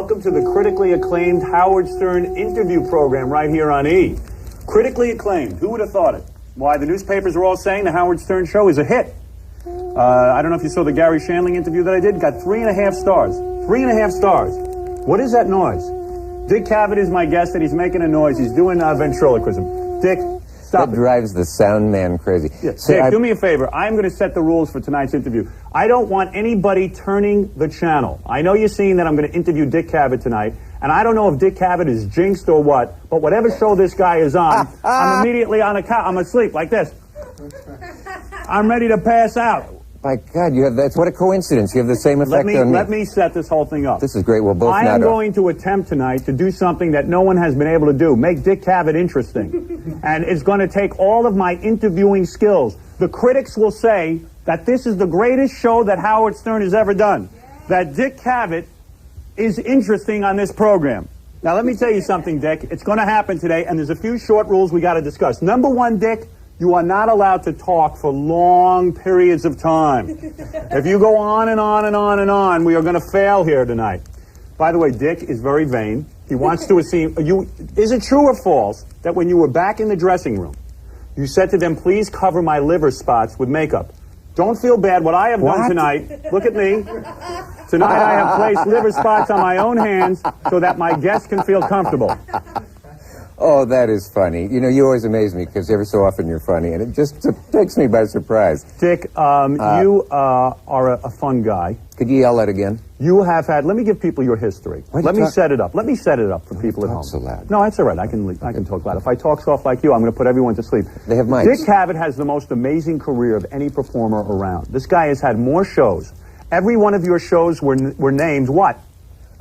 welcome to the critically acclaimed Howard Stern interview program right here on E! Critically acclaimed. Who would have thought it? Why, the newspapers are all saying the Howard Stern show is a hit. I don't know if you saw the Gary Shandling interview that I did. Got 3.5 stars. 3.5 stars. What is that noise? Dick Cavett is my guest, and he's making a noise. He's doing ventriloquism. Dick, stop That drives the sound man crazy. Yeah. Dick, do me a favor. I'm going to set the rules for tonight's interview. I don't want anybody turning the channel. I know you're seeing that I'm going to interview Dick Cavett tonight, and I don't know if Dick Cavett is jinxed or what, but whatever show this guy is on, I'm immediately on a couch. I'm asleep like this. I'm ready to pass out. My God, you have that's what a coincidence. You have the same effect on me. Let me set this whole thing up. This is great. We'll both I am going to attempt tonight to do something that no one has been able to do. Make Dick Cavett interesting. And it's going to take all of my interviewing skills. The critics will say that this is the greatest show that Howard Stern has ever done. That Dick Cavett is interesting on this program. Now, let me tell you something, Dick. It's going to happen today, and there's a few short rules we got to discuss. Number one, Dick, you are not allowed to talk for long periods of time. If you go on and on and on and on, we are going to fail here tonight. By the way, Dick is very vain. He wants to assume you. Is it true or false that when you were back in the dressing room, you said to them, "Please cover my liver spots with makeup"? Don't feel bad. What I have done tonight, look at me. Tonight I have placed liver spots on my own hands so that my guests can feel comfortable. Oh, that is funny. You know, you always amaze me because every so often you're funny, and it just takes me by surprise. Dick, you are a fun guy. Could you yell that again? You have had. Let me give people your history. Let me set it up. Let me set it up for people at home. Talk so loud. No, that's all right. I can talk loud. If I talk soft like you, I'm going to put everyone to sleep. They have mics. Dick Cavett has the most amazing career of any performer around. This guy has had more shows. Every one of your shows were named what?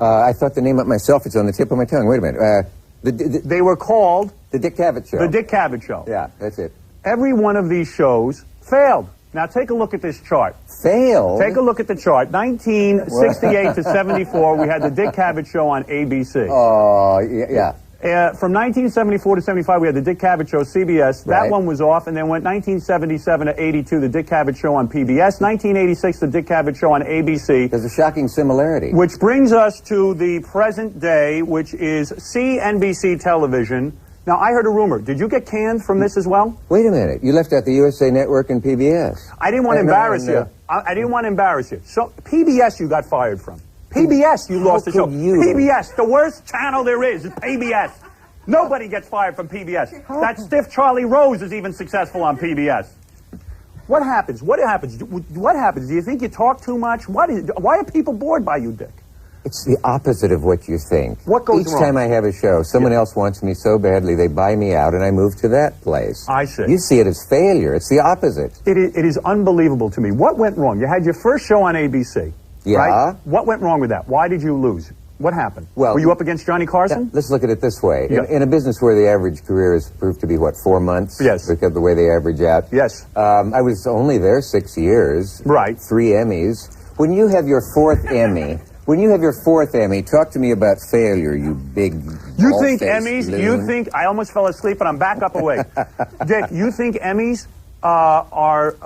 I thought the name of myself. It's on the tip of my tongue. Wait a minute. They were called The Dick Cavett Show. The Dick Cavett Show. Yeah, that's it. Every one of these shows failed. Now take a look at this chart. Failed? Take a look at the chart. 1968 to 74, we had the Dick Cavett Show on ABC. Oh, yeah. From 1974 to 75, we had the Dick Cavett Show, CBS. That one was off, and then went 1977 to 82, the Dick Cavett Show on PBS. 1986, the Dick Cavett Show on ABC. There's a shocking similarity. Which brings us to the present day, which is CNBC television. Now, I heard a rumor. Did you get canned from this as well? Wait a minute. You left out the USA Network and PBS. I didn't want to embarrass you. I didn't want to embarrass you. So, PBS you got fired from. PBS, you lost the show. PBS, the worst channel there is PBS. Nobody gets fired from PBS. That stiff Charlie Rose is even successful on PBS. What happens? What happens? What happens? Do you think you talk too much? Why are people bored by you, Dick? It's the opposite of what you think. What goes wrong? Each time I have a show, someone else wants me so badly, they buy me out, and I move to that place. I see. You see it as failure. It's the opposite. It is unbelievable to me. What went wrong? You had your first show on ABC. Yeah. Right? What went wrong with that? Why did you lose? What happened? Well, were you up against Johnny Carson? Let's look at it this way. Yeah. In a business where the average career is proved to be, what, 4 months? Yes. Because of the way they average out? Yes. I was only there 6 years. Right. 3 Emmys. When you have your 4th Emmy... When you have your 4th Emmy, talk to me about failure, you big... You think Emmys, you think... I almost fell asleep, but I'm back up awake. Dick, you think Emmys are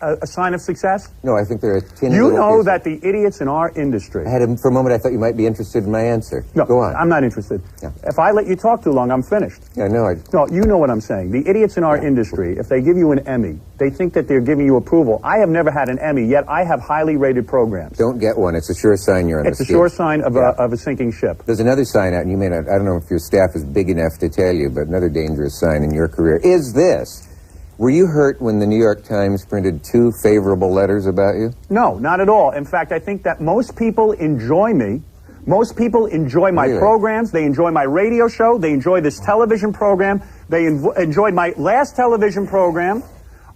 a sign of success? No, I think they're a tin. You know that the idiots in our industry... For a moment, I thought you might be interested in my answer. No, go on. I'm not interested. Yeah. If I let you talk too long, I'm finished. Yeah, no, No, you know what I'm saying. The idiots in our industry, if they give you an Emmy, they think that they're giving you approval. I have never had an Emmy, yet I have highly rated programs. Don't get one. It's a sure sign you're on It's a sure sign of a sinking ship. There's another sign out, and you may not... I don't know if your staff is big enough to tell you, but another dangerous sign in your career is this. Were you hurt when the New York Times printed 2 favorable letters about you? No, not at all. In fact, I think that most people enjoy me. Most people enjoy my programs. They enjoy my radio show. They enjoy this television program. They enjoyed my last television program.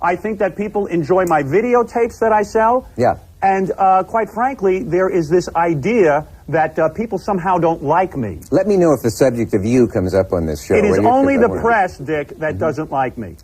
I think that people enjoy my videotapes that I sell. Yeah. And quite frankly, there is this idea that people somehow don't like me. Let me know if the subject of you comes up on this show. It is only the press, Dick, that doesn't like me.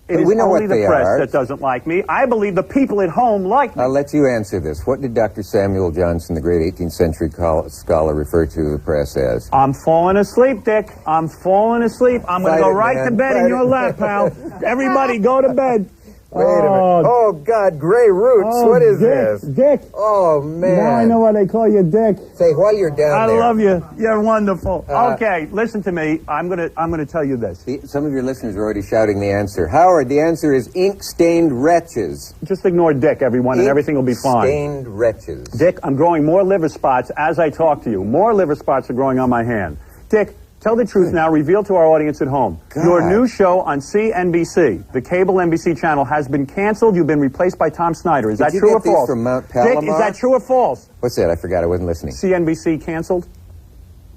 It is only the press that doesn't like me. I believe the people at home like me. I'll let you answer this. What did Dr. Samuel Johnson, the great 18th century scholar, refer to the press as? I'm falling asleep, Dick. I'm falling asleep. I'm going to go right to bed in your lap, pal. Everybody go to bed. Wait a minute. Oh, God, Gray Roots. Oh, what is Dick, this? Dick. Oh, man. Now I know why they call you Dick. Say, while you're down I there. love you. You're wonderful. Okay, listen to me. I'm gonna tell you this. Some of your listeners are already shouting the answer. Howard, the answer is ink-stained wretches. Just ignore Dick, everyone, and everything will be fine. Ink-stained wretches. Dick, I'm growing more liver spots as I talk to you. More liver spots are growing on my hand. Dick, tell the truth now. Reveal to our audience at home. God. Your new show on CNBC, the cable NBC channel, has been canceled. You've been replaced by Tom Snyder. Is that Did you true get or these false? from Mount Dick, Palomar? is that true or false? What's that? I forgot. I wasn't listening. CNBC canceled?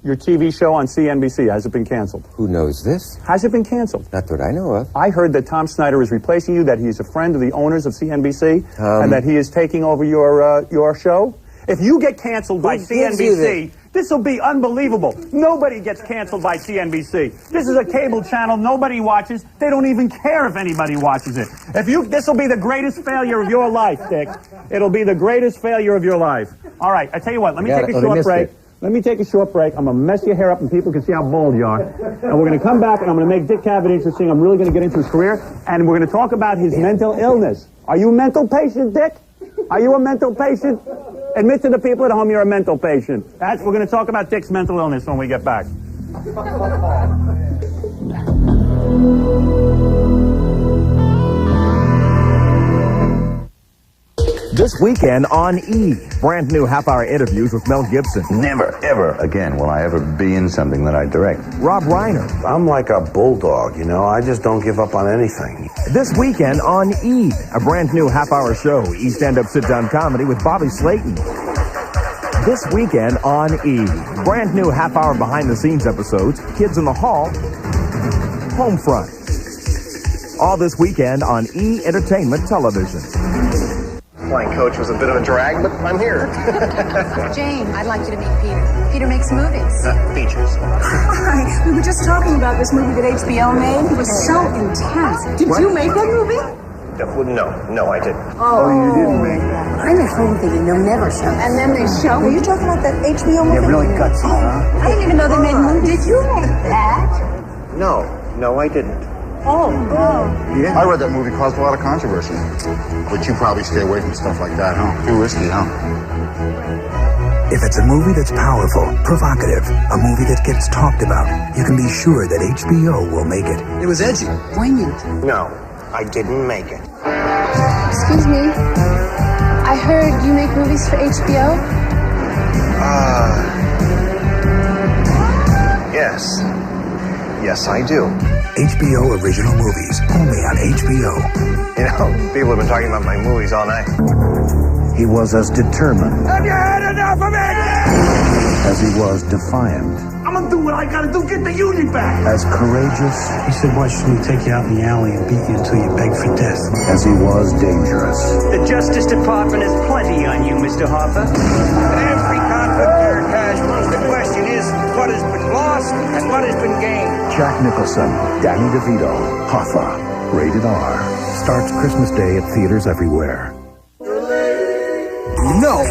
Your TV show on CNBC, has it been canceled? Who knows this? Has it been canceled? Not that I know of. I heard that Tom Snyder is replacing you, that he's a friend of the owners of CNBC, and that he is taking over your show. If you get canceled by Who gives you CNBC, this will be unbelievable. Nobody gets canceled by CNBC. This is a cable channel nobody watches. They don't even care if anybody watches it. This will be the greatest failure of your life, Dick. It'll be the greatest failure of your life. All right, I tell you what, let me take a short break. Let me take a short break. I'm going to mess your hair up and people can see how bald you are. And we're going to come back and I'm going to make Dick Cavett interesting. I'm really going to get into his career. And we're going to talk about his mental illness. Are you a mental patient, Dick? Are you a mental patient? Admit to the people at home you're a mental patient. We're going to talk about Dick's mental illness when we get back. This weekend on E! Brand new half-hour interviews with Mel Gibson, Never, ever again will I ever be in something that I direct. Rob Reiner. I'm like a bulldog, you know? I just don't give up on anything. This weekend on E! A brand new half-hour show, E! Stand-Up Sit-Down Comedy with Bobby Slayton. This weekend on E! Brand new half-hour behind-the-scenes episodes, Kids in the Hall, Homefront. All this weekend on E! Entertainment Television. Flying coach was a bit of a drag, but I'm here. Jane, I'd like you to meet Peter. Peter makes movies. Features. Hi, we were just talking about this movie that HBO made. It was so intense. Did you make that movie? No, I didn't. Oh, you didn't make that. I'm at home thinking they'll never show. And then they show. Were you talking about that HBO movie? You're really gutsy, huh? I didn't even know they made movies. Did you make that? No, I didn't. Oh. I read that movie caused a lot of controversy. But you probably stay away from stuff like that, huh? Too risky, huh? If it's a movie that's powerful, provocative, a movie that gets talked about, you can be sure that HBO will make it. It was edgy. Poignant. No, I didn't make it. Excuse me. I heard you make movies for HBO? Yes. Yes, I do. HBO original movies, only on HBO. You know, people have been talking about my movies all night. He was as determined Have you had enough of it? as he was defiant, I'm going to do what I got to do. Get the union back. as courageous He said, why shouldn't we take you out in the alley and beat you until you beg for death? as he was dangerous. The Justice Department has plenty on you, Mr. Hoffa. Every conflict Eric has, the question is, what has been lost and what has been gained? Jack Nicholson, Danny DeVito, Hoffa, rated R. Starts Christmas Day at theaters everywhere. No.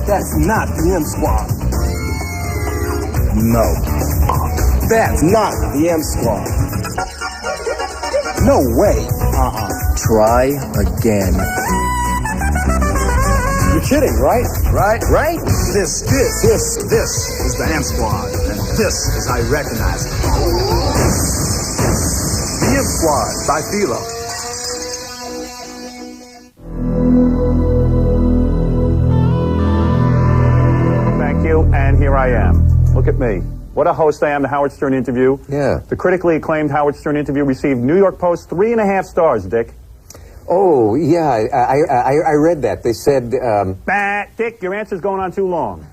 That's not the M Squad. No. That's not the M Squad. No way. Try again. You're kidding, right? Right? This is the M Squad. And this is how you recognize it. The M Squad by Philo. Thank you, and here I am. Look at me. What a host I am, the Howard Stern interview. Yeah. The critically acclaimed Howard Stern interview received New York Post 3.5 stars, Dick. Oh, yeah, I read that. They said, Dick, your answer's going on too long.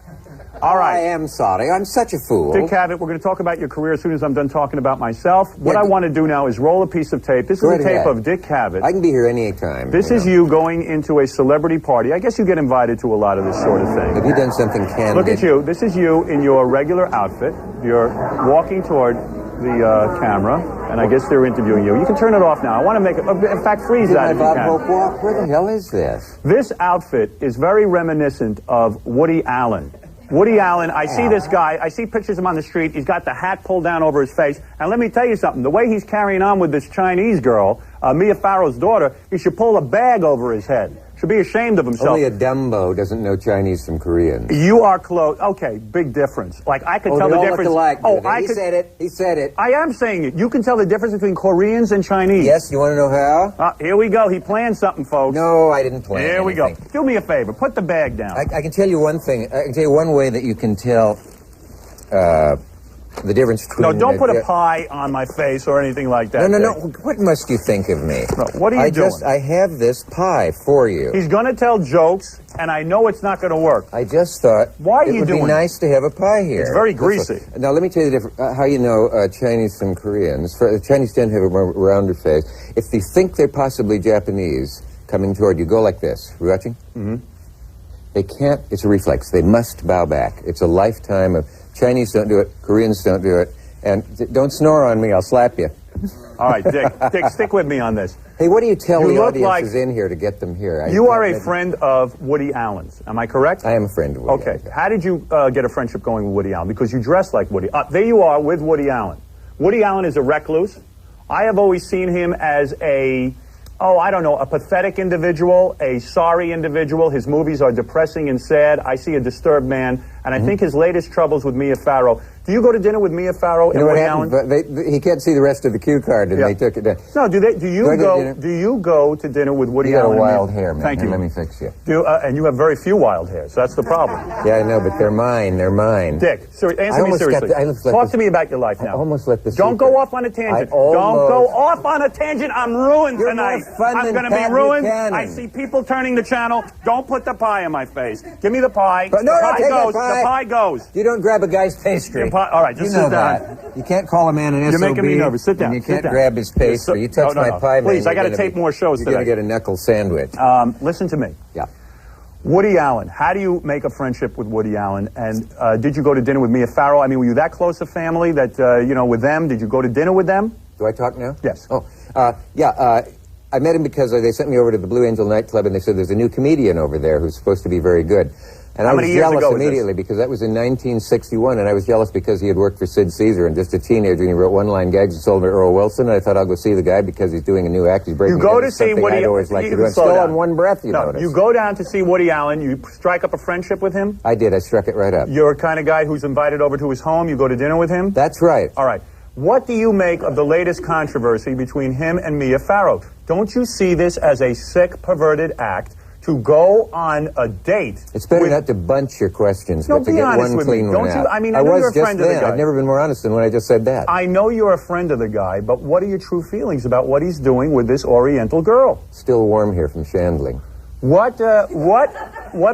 All right. I am sorry. I'm such a fool. Dick Cavett, we're going to talk about your career as soon as I'm done talking about myself. What I want to do now is roll a piece of tape. This is a tape of Dick Cavett. I can be here any time. This is you going into a celebrity party. I guess you get invited to a lot of this sort of thing. Have you done something candid? Look at you. This is you in your regular outfit. You're walking toward the camera, and I guess they're interviewing you. You can turn it off now. I want to make it, in fact, freeze that if you Bob can. Hope walk? Where the hell is this? This outfit is very reminiscent of Woody Allen. Woody Allen, I see this guy, I see pictures of him on the street, he's got the hat pulled down over his face, and let me tell you something, the way he's carrying on with this Chinese girl, Mia Farrow's daughter, he should pull a bag over his head. Should be ashamed of himself. Only a Dumbo doesn't know Chinese from Korean. You are close. Okay, big difference. Like, I could tell the difference. Alike, he said it. He said it. I am saying it. You can tell the difference between Koreans and Chinese. Yes, you want to know how? Here we go. He planned something, folks. No, I didn't plan Here we anything. go. Do me a favor. Put the bag down. I can tell you one thing. I can tell you one way that you can tell the difference between... No, don't put a pie on my face or anything like that. No. What must you think of me? No, what are you doing? I have this pie for you. He's going to tell jokes, and I know it's not going to work. I just thought Why are it you would doing be nice to have a pie here. It's very greasy. Now, let me tell you the difference. How you know Chinese from Koreans. The Chinese tend to have a more rounder face. If they think they're possibly Japanese coming toward you, go like this. Are you watching? Mm-hmm. They can't. It's a reflex. They must bow back. It's a lifetime of... Chinese don't do it. Koreans don't do it. And don't snore on me, I'll slap you. All right, Dick. Dick, stick with me on this. Hey, what do you tell the audience like is in here to get them here? You are a friend of Woody Allen's. Am I correct? I am a friend of Woody Allen. Okay. How did you get a friendship going with Woody Allen? Because you dress like Woody. There you are with Woody Allen. Woody Allen is a recluse. I have always seen him as a pathetic individual, a sorry individual. His movies are depressing and sad. I see a disturbed man, and I think his latest troubles with Mia Farrow. Do you go to dinner with Mia Farrow and Woody Allen? He can't see the rest of the cue card, and they took it down. No, do you go to dinner with Woody Allen? You got a wild hair, man. Thank you. Let me fix you. And you have very few wild hairs, so that's the problem. Yeah, I know, but they're mine. They're mine. Dick, answer me seriously. Talk to me about your life now. I almost let this. Don't go off on a tangent. Don't go off on a tangent. I'm ruined tonight. I'm going to be ruined. I see people turning the channel. Don't put the pie in my face. Give me the pie. But no, the pie goes. You don't grab a guy's pastry. All right, just sit down. You can't call a man an SOB. You're making me nervous. Sit down. And you can't grab his pastry. You touch my pie, please, I got to tape more shows today. You're going to get a knuckle sandwich. Listen to me. Yeah. Woody Allen. How do you make a friendship with Woody Allen? And did you go to dinner with Mia Farrow? I mean, were you that close a family that, with them? Did you go to dinner with them? Do I talk now? Yes. Oh, I met him because they sent me over to the Blue Angel nightclub, and they said there's a new comedian over there who's supposed to be very good. And I was jealous immediately because that was in 1961, and I was jealous because he had worked for Sid Caesar and just a teenager, and he wrote one-line gags and sold them to Earl Wilson, and I thought I'll go see the guy because he's doing a new act. He's breaking You go to see Woody I'd always like to do. I'm still on one breath, you notice. You go down to see Woody Allen, you strike up a friendship with him? I did. I struck it right up. You're a kind of guy who's invited over to his home, you go to dinner with him? That's right. All right. What do you make of the latest controversy between him and Mia Farrow? Don't you see this as a sick, perverted act to go on a date? It's better not to bunch your questions, but to get one clean one out. I know you're a friend of the guy. I've never been more honest than when I just said that. I know you're a friend of the guy, but what are your true feelings about what he's doing with this Oriental girl? Still warm here from Chandling. What are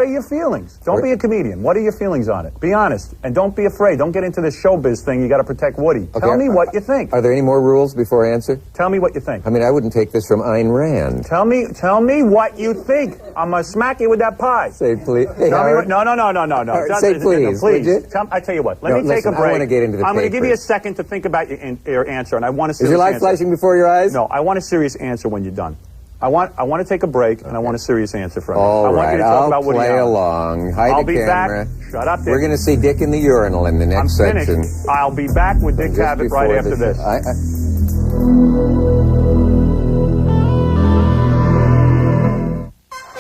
your feelings? Don't be a comedian. What are your feelings on it? Be honest. And don't be afraid. Don't get into this showbiz thing. You got to protect Woody. Okay, tell me what you think. Are there any more rules before I answer? Tell me what you think. I mean, I wouldn't take this from Ayn Rand. Tell me what you think. I'm going to smack you with that pie. Say please. Hey, tell me what, no. Right, say please. Please. I tell you what. Let me take a break. I want to get into the I'm going to give you a second to think about your answer, and I want a serious answer. Is your light flashing before your eyes? No, I want a serious answer when you're done. I want to take a break, and I want a serious answer from you. All right, I want you to talk about Woody play Allen. along. Hide I'll the be camera. Back. Shut up, Dick. We're going to see Dick in the urinal in the next section. I'll be back with Dick Cavett right after this.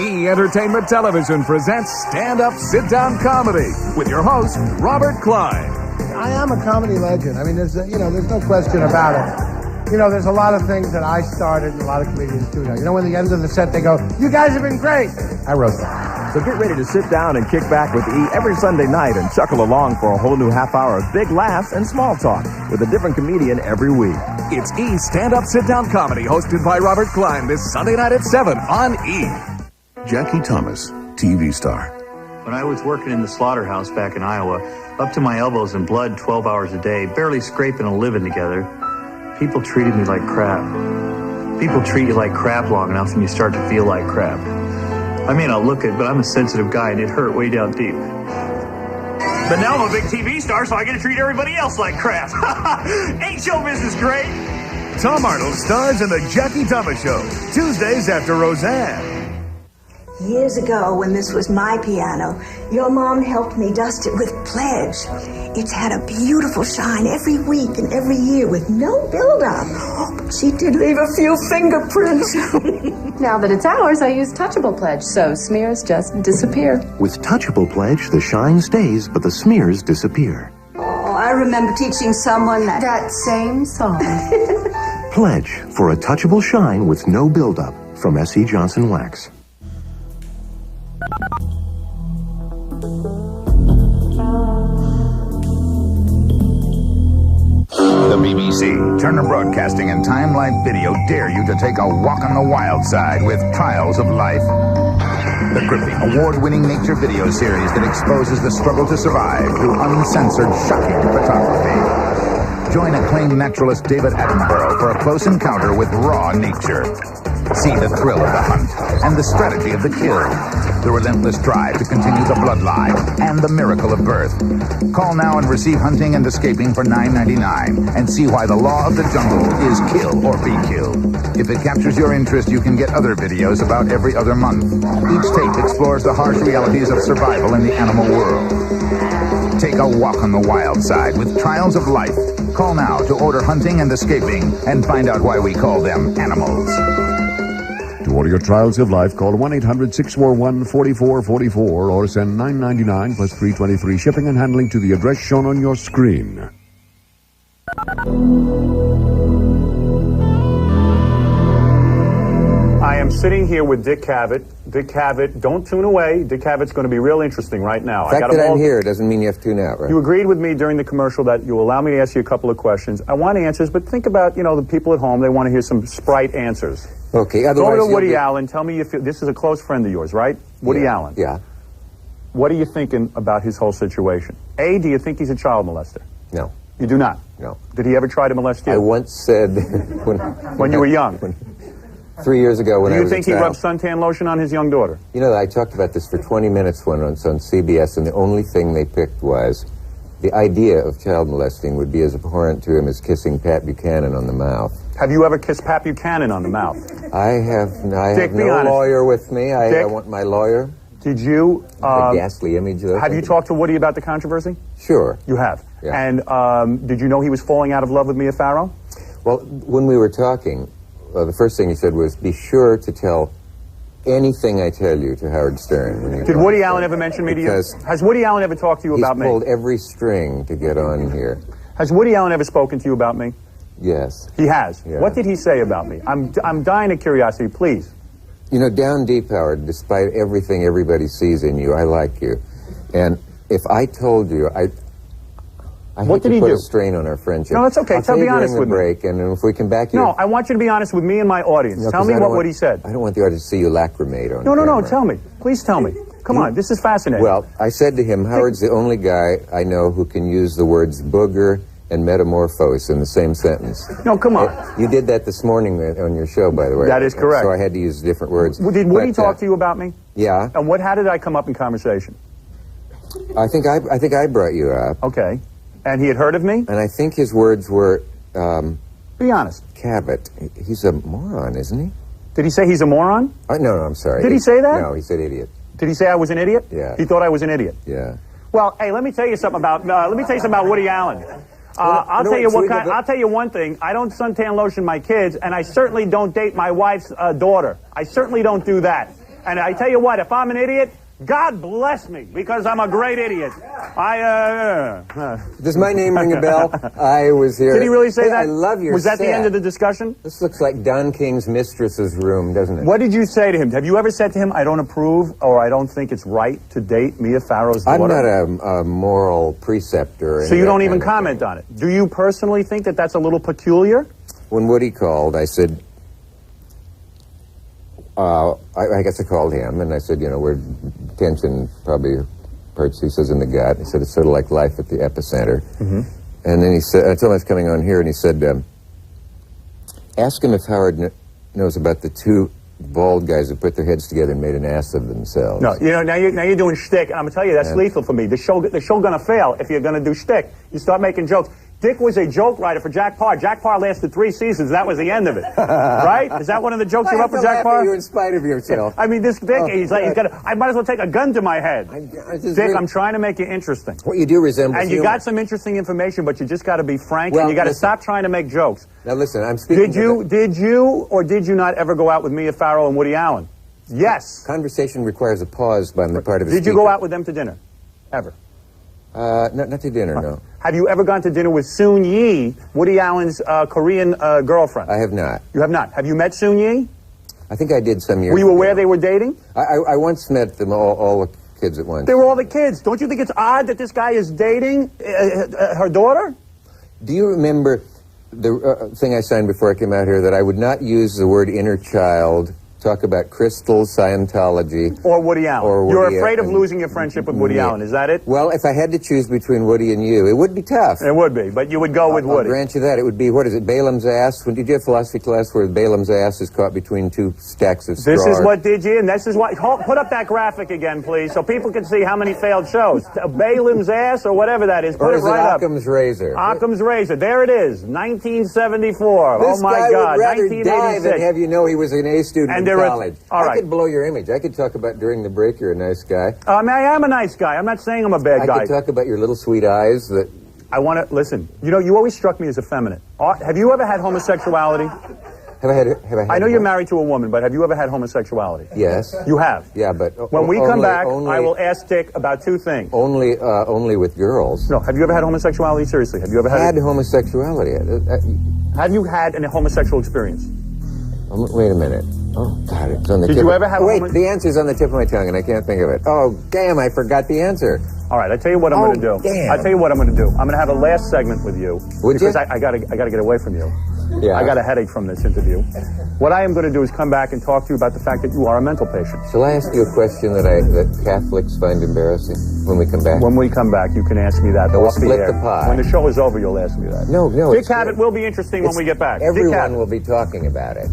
E! Entertainment Television presents stand-up, sit-down comedy with your host, Robert Klein. I am a comedy legend. I mean, there's no question about it. There's a lot of things that I started and a lot of comedians do now. When at the end of the set they go, "You guys have been great." I wrote that. So get ready to sit down and kick back with E! every Sunday night and chuckle along for a whole new half hour of big laughs and small talk with a different comedian every week. It's E! Stand-Up, Sit-Down Comedy hosted by Robert Klein this Sunday night at 7 on E! Jackie Thomas, TV star. When I was working in the slaughterhouse back in Iowa, up to my elbows in blood 12 hours a day, barely scraping a living together, people treated me like crap. People treat you like crap long enough and you start to feel like crap. I may not look it, but I'm a sensitive guy and it hurt way down deep. But now I'm a big TV star, so I get to treat everybody else like crap. Ain't show business great? Tom Arnold stars in The Jackie Thomas Show, Tuesdays after Roseanne. Years ago, when this was my piano, your mom helped me dust it with Pledge. It's had a beautiful shine every week and every year with no buildup. She did leave a few fingerprints. Now that it's ours, I use Touchable Pledge, so smears just disappear. With Touchable Pledge, the shine stays, but the smears disappear. Oh, I remember teaching someone that same song. Pledge for a touchable shine with no buildup from S.C. Johnson Wax. The BBC, Turner Broadcasting, and Time Life Video dare you to take a walk on the wild side with Trials of Life. The gripping, award-winning nature video series that exposes the struggle to survive through uncensored, shocking photography. Join acclaimed naturalist David Attenborough for a close encounter with raw nature. See the thrill of the hunt and the strategy of the kill, the relentless drive to continue the bloodline, and the miracle of birth. Call now and receive Hunting and Escaping for $9.99 and see why the law of the jungle is kill or be killed. If it captures your interest, you can get other videos about every other month. Each tape explores the harsh realities of survival in the animal world. Take a walk on the wild side with Trials of Life. Call now to order Hunting and Escaping and find out why we call them animals. To order your Trials of Life, call 1-800-641-4444 or send $9.99 plus $3.23 shipping and handling to the address shown on your screen. I am sitting here with Dick Cavett. Dick Cavett, don't tune away. Dick Cavett's going to be real interesting right now. The fact that I'm here doesn't mean you have to tune out, right? You agreed with me during the commercial that you allow me to ask you a couple of questions. I want answers, but think about, the people at home. They want to hear some Sprite answers. Okay, Go otherwise... to Woody Allen. Tell me if this is a close friend of yours, right? Woody Allen. Yeah. What are you thinking about his whole situation? A, do you think he's a child molester? No. You do not? No. Did he ever try to molest you? I once said... when you were young? 3 years ago when I was a child. Do you think he rubbed suntan lotion on his young daughter? I talked about this for 20 minutes once on CBS, and the only thing they picked was the idea of child molesting would be as abhorrent to him as kissing Pat Buchanan on the mouth. Have you ever kissed Pat Buchanan on the mouth? I have Dick, no lawyer with me. I want my lawyer. Did you... a ghastly image, though. Have you talked to Woody about the controversy? Sure. You have? Yeah. And did you know he was falling out of love with Mia Farrow? Well, when we were talking, the first thing he said was, be sure to tell anything I tell you to Howard Stern. Did Woody Allen ever mention me to you? Has Woody Allen ever talked to you about me? He's pulled every string to get on here. Has Woody Allen ever spoken to you about me? Yes. He has? Yeah. What did he say about me? I'm dying of curiosity, please. Down deep, Howard, despite everything everybody sees in you, I like you. And if I told you, I what did he put do? A strain on our friendship. No, that's okay. Be honest with break, me. And if we can back you... No, I want you to be honest with me and my audience. No, tell me what he said. I don't want the audience to see you lacrimate on No, camera. tell me. Please tell me. Come on, this is fascinating. Well, I said to him, Howard's the only guy I know who can use the words booger and metamorphose in the same sentence. No, come on. You did that this morning on your show, by the way. That is correct. So I had to use different words. Did Woody talk to you about me? Yeah. And how did I come up in conversation? I think I brought you up. Okay. And he had heard of me? And I think his words were... be honest. Cavett. He's a moron, isn't he? Did he say he's a moron? No, I'm sorry. Did he say that? No, he said idiot. Did he say I was an idiot? Yeah. He thought I was an idiot? Yeah. Well, hey, let me tell you something about Woody Allen. I'll tell you one thing. I don't suntan lotion my kids, and I certainly don't date my wife's daughter. I certainly don't do that. And I tell you what, if I'm an idiot, God bless me, because I'm a great idiot. Does my name ring a bell? I was here. Did he really say that? I love your Was that set. the end of the discussion? This looks like Don King's mistress's room, doesn't it? What did you say to him? Have you ever said to him, I don't approve or I don't think it's right to date Mia Farrow's daughter? I'm not a moral preceptor. So you don't even comment on it? Do you personally think that that's a little peculiar? When Woody called, I said... I guess I called him, and I said, we're tension probably hurts, he says, in the gut. He said, it's sort of like life at the epicenter. Mm-hmm. And then he said, I told him I was coming on here, and he said, ask him if Howard knows about the two bald guys who put their heads together and made an ass of themselves. No, now you're doing shtick, and I'm going to tell you, that's lethal for me. The show gonna fail if you're going to do shtick. You start making jokes. Dick was a joke writer for Jack Parr. Jack Parr lasted 3 seasons. That was the end of it. Right? Is that one of the jokes you wrote for Jack Parr? You in spite of yourself. I mean, this Dick, I might as well take a gun to my head. Dick, I'm trying to make it interesting. What you do resembles And you got some interesting information, but you just got to be frank, and you got to stop trying to make jokes. Now listen, I'm speaking. Did you or did you not ever go out with Mia Farrow and Woody Allen? Yes. Conversation requires a pause on the part of the speaker. Did you go out with them to dinner? Ever? Not to dinner, no. Have you ever gone to dinner with Soon Yi, Woody Allen's Korean girlfriend? I have not. You have not. Have you met Soon Yi? I think I did some years ago. Were you aware they were dating? I once met them, all the kids at once. They were all the kids. Don't you think it's odd that this guy is dating her daughter? Do you remember the thing I signed before I came out here, that I would not use the word inner child, talk about crystal Scientology. Or Woody Allen. You're afraid of losing your friendship with Woody Allen, is that it? Well, if I had to choose between Woody and you, it would be tough. It would be, but you would go with Woody. I'll grant you that. It would be, what is it, Balaam's ass? When did you have philosophy class where Balaam's ass is caught between 2 stacks of straw? This is what did you, and this is what, put up that graphic again, please, so people can see how many failed shows. Balaam's ass, or whatever that is, put it right up. Occam's razor? Occam's razor. There it is, 1974. Oh my God, 1986. This guy would rather die than have you know he was an A student in college. All right. I could blow your image. I could talk about during the break you're a nice guy. I am a nice guy. I'm not saying I'm a bad guy. I could talk about your little sweet eyes that... I want to... Listen, you know, you always struck me as effeminate. Have you ever had homosexuality? Have I had I know you're married to a woman, but have you ever had homosexuality? Yes. You have? Yeah, but... When we come back, I will ask Dick about 2 things. Only with girls. No, have you ever had homosexuality? Seriously, have you ever had homosexuality? Have you had a homosexual experience? Wait a minute. Oh, God, it's on the tip. Did you ever have Wait, the answer's on the tip of my tongue, and I can't think of it. Oh, damn, I forgot the answer. All right, I'll tell you what I'm going to do. Damn. I'll tell you what I'm going to do. I'm going to have a last segment with you. Would because you? I got to get away from you. Yeah. I got a headache from this interview. What I am going to do is come back and talk to you about the fact that you are a mental patient. Shall I ask you a question that Catholics find embarrassing when we come back? When we come back, you can ask me that. We'll split the pie. When the show is over, you'll ask me that. No. Dick Cavett will be interesting when we get back. Everyone will be talking about it.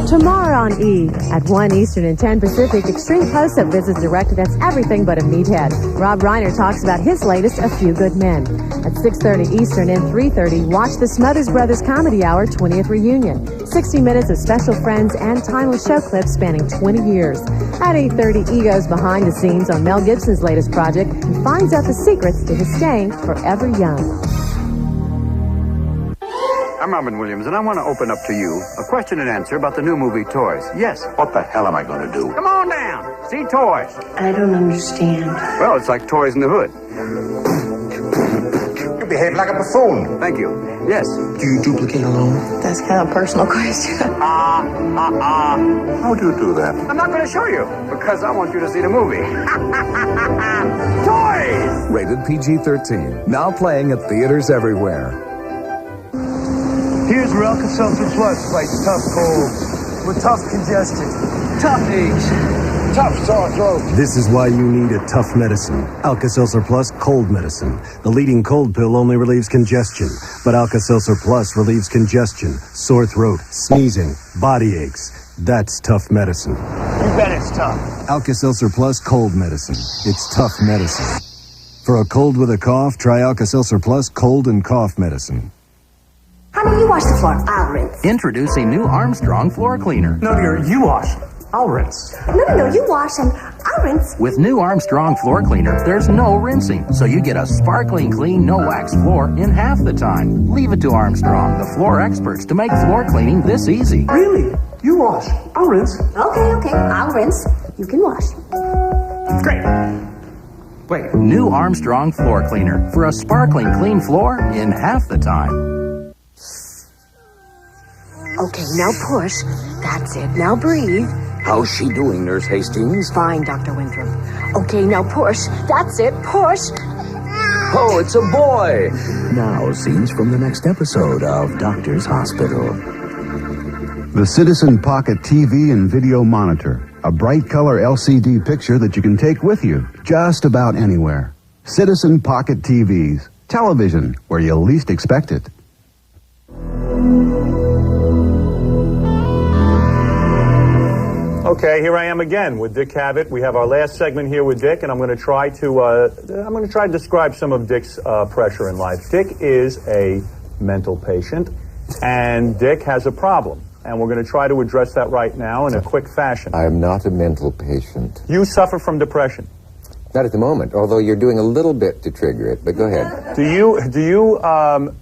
Tomorrow on E! At 1 Eastern and 10 Pacific, Extreme Close-Up visits director that's everything but a meathead. Rob Reiner talks about his latest, A Few Good Men. At 6:30 Eastern and 3:30, watch the Smothers Brothers Comedy Hour 20th Reunion. 60 minutes of special friends and timeless show clips spanning 20 years. At 8:30, E! goes behind the scenes on Mel Gibson's latest project and finds out the secrets to his staying forever young. I'm Robin Williams, and I want to open up to you a question and answer about the new movie Toys. Yes. What the hell am I going to do? Come on down. See Toys. I don't understand. Well, it's like Toys in the Hood. You behave like a buffoon. Thank you. Yes. Do you duplicate alone? That's kind of a personal question. How do you do that? I'm not going to show you because I want you to see the movie. Toys! Rated PG-13. Now playing at theaters everywhere. Here's where Alka-Seltzer Plus fights tough colds with tough congestion, tough aches, tough sore throat. This is why you need a tough medicine. Alka-Seltzer Plus Cold Medicine. The leading cold pill only relieves congestion, but Alka-Seltzer Plus relieves congestion, sore throat, sneezing, body aches. That's tough medicine. You bet it's tough. Alka-Seltzer Plus Cold Medicine. It's tough medicine. For a cold with a cough, try Alka-Seltzer Plus Cold and Cough Medicine. Honey, you wash the floor. I'll rinse. Introducing new Armstrong floor cleaner. No, dear, you wash. I'll rinse. No, you wash and I'll rinse. With new Armstrong floor cleaner, there's no rinsing, so you get a sparkling clean, no wax floor in half the time. Leave it to Armstrong, the floor experts, to make floor cleaning this easy. Really? You wash. I'll rinse. Okay, I'll rinse. You can wash. Great. Wait, new Armstrong floor cleaner for a sparkling clean floor in half the time. Okay, now push. That's it. Now breathe. How's she doing, Nurse Hastings? Fine, Dr. Winthrop. Okay, now push. That's it. Push. Oh, it's a boy. Now, scenes from the next episode of Doctor's Hospital. The Citizen Pocket TV and Video Monitor. A bright color LCD picture that you can take with you just about anywhere. Citizen Pocket TVs. Television, where you least expect it. Okay, here I am again with Dick Cavett. We have our last segment here with Dick, and I'm going to try to describe some of Dick's pressure in life. Dick is a mental patient, and Dick has a problem, and we're going to try to address that right now in a quick fashion. I am not a mental patient. You suffer from depression. Not at the moment, although you're doing a little bit to trigger it, but go ahead.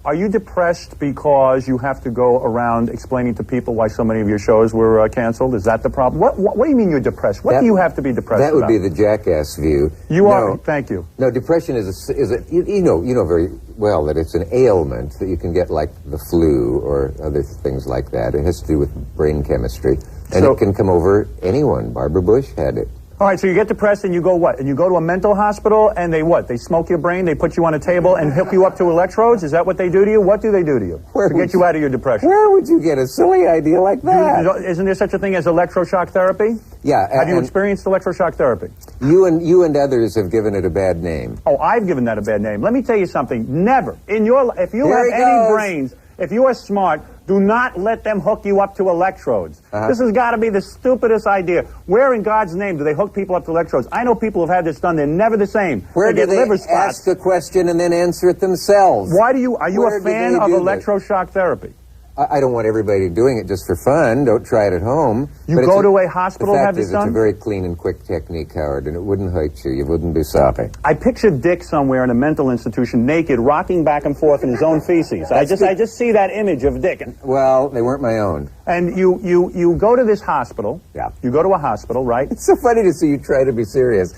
Are you depressed because you have to go around explaining to people why so many of your shows were canceled? Is that the problem? What do you mean you're depressed? What do you have to be depressed about? That would be the jackass view. You are, thank you. No, depression you know very well that it's an ailment that you can get like the flu or other things like that. It has to do with brain chemistry. And it can come over anyone. Barbara Bush had it. All right, so you get depressed and you go what? And you go to a mental hospital and they what? They smoke your brain, they put you on a table and hook you up to electrodes? Is that what they do to you? What do they do to you to get you out of your depression? Where would you get a silly idea like that? Isn't there such a thing as electroshock therapy? Yeah. Have you experienced electroshock therapy? You and others have given it a bad name. Oh, I've given that a bad name. Let me tell you something. Never. If you have any brains, if you are smart, do not let them hook you up to electrodes. This has got to be the stupidest idea. Where in God's name do they hook people up to electrodes? I know people who've had this done. They're never the same. Where they do they ask the question and then answer it themselves? Are you a fan of electroshock therapy? I don't want everybody doing it just for fun. Don't try it at home. You go to a hospital and have this done? It's a very clean and quick technique, Howard, and it wouldn't hurt you. You wouldn't be soppy. I pictured Dick somewhere in a mental institution, naked, rocking back and forth in his own feces. I just see that image of Dick. Well, they weren't my own. And you go to this hospital. Yeah. You go to a hospital, right? It's so funny to see you try to be serious.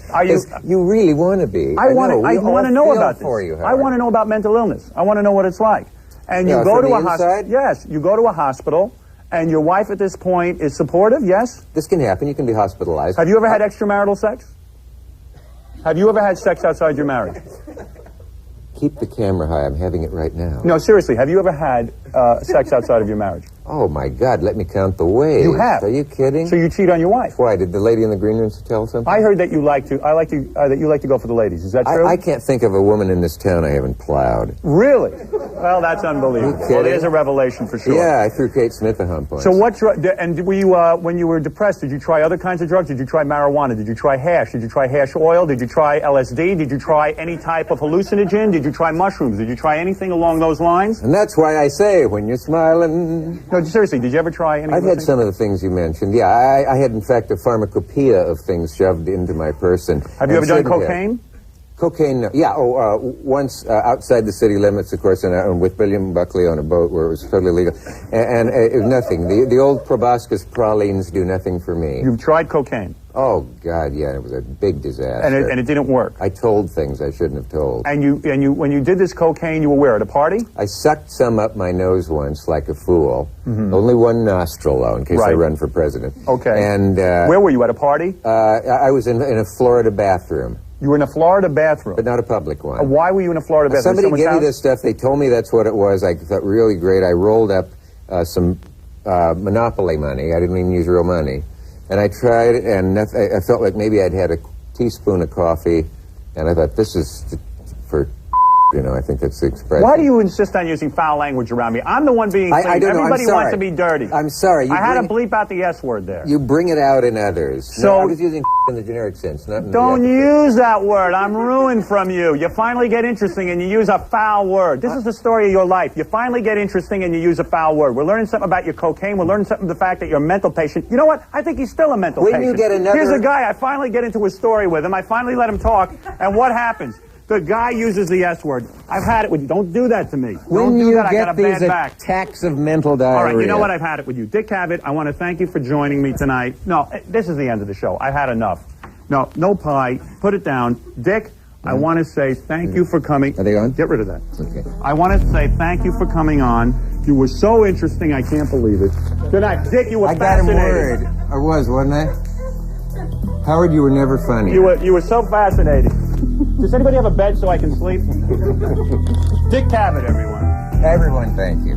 You really want to be. I want to know about this. You, I want to know about mental illness. I want to know what it's like. And you go to a hospital. Yes, you go to a hospital, and your wife at this point is supportive. Yes. This can happen. You can be hospitalized. Have you ever had extramarital sex? Have you ever had sex outside your marriage? Keep the camera high. I'm having it right now. No, seriously. Have you ever had sex outside of your marriage? Oh my God! Let me count the ways. You have. Are you kidding? So you cheat on your wife? Why? Did the lady in the green room tell something? I heard that you like to. That you like to go for the ladies. Is that true? I can't think of a woman in this town I haven't plowed. Really? Well, that's unbelievable. Well, there's a revelation for sure. Yeah, I threw Kate Smith a hump once. So what? And were you when you were depressed? Did you try other kinds of drugs? Did you try marijuana? Did you try hash? Did you try hash oil? Did you try LSD? Did you try any type of hallucinogen? Did you try mushrooms? Did you try anything along those lines? And that's why I say, when you're smiling. No, seriously. Did you ever try any? I've had some of the things you mentioned. Yeah, I had, in fact, a pharmacopoeia of things shoved into my person. Have you ever done cocaine? Cocaine, no. Yeah, once outside the city limits, of course, and with William Buckley on a boat where it was totally legal. And it was nothing. The old proboscis pralines do nothing for me. You've tried cocaine? Oh, God, yeah, it was a big disaster. And it didn't work? I told things I shouldn't have told. And you, when you did this cocaine, you were where, at a party? I sucked some up my nose once, like a fool. Only one nostril, though, in case I run for president. Okay. And where were you, at a party? I was in a Florida bathroom. You were in a Florida bathroom? But not a public one. Why were you in a Florida bathroom? Somebody gave me this stuff. They told me that's what it was. I thought, really great. I rolled up some Monopoly money. I didn't even use real money. And I tried it, and I felt like maybe I'd had a teaspoon of coffee, and I thought, this is for... I think that's the expression. Why do you insist on using foul language around me? I'm the one being clean. I don't know. Everybody wants to be dirty. I'm sorry. I had to bleep out the S word there. You bring it out in others. So no, I was using in the generic sense, not in don't use that word. I'm ruined from you. You finally get interesting and you use a foul word. This is the story of your life. You finally get interesting and you use a foul word. We're learning something about your cocaine. We're learning something about the fact that you're a mental patient. You know what? I think he's still a mental patient. You get another... Here's a guy. I finally get into his story with him. I finally let him talk. And what happens? The guy uses the S word. I've had it with you. Don't do that to me. When do you that, get I got a bad these back. attacks of mental diarrhea. All right, you know what? I've had it with you. Dick Cavett, I want to thank you for joining me tonight. No, this is the end of the show. I've had enough. No pie. Put it down. Dick, I want to say thank you for coming. Are they on? Get rid of that. Okay. I want to say thank you for coming on. You were so interesting, I can't believe it. Good night. Dick, you were fascinating. I got him worried. I was, wasn't I? Howard, you were never funny. You were so fascinating. Does anybody have a bed so I can sleep? Dick Cavett, everyone. Everyone, thank you.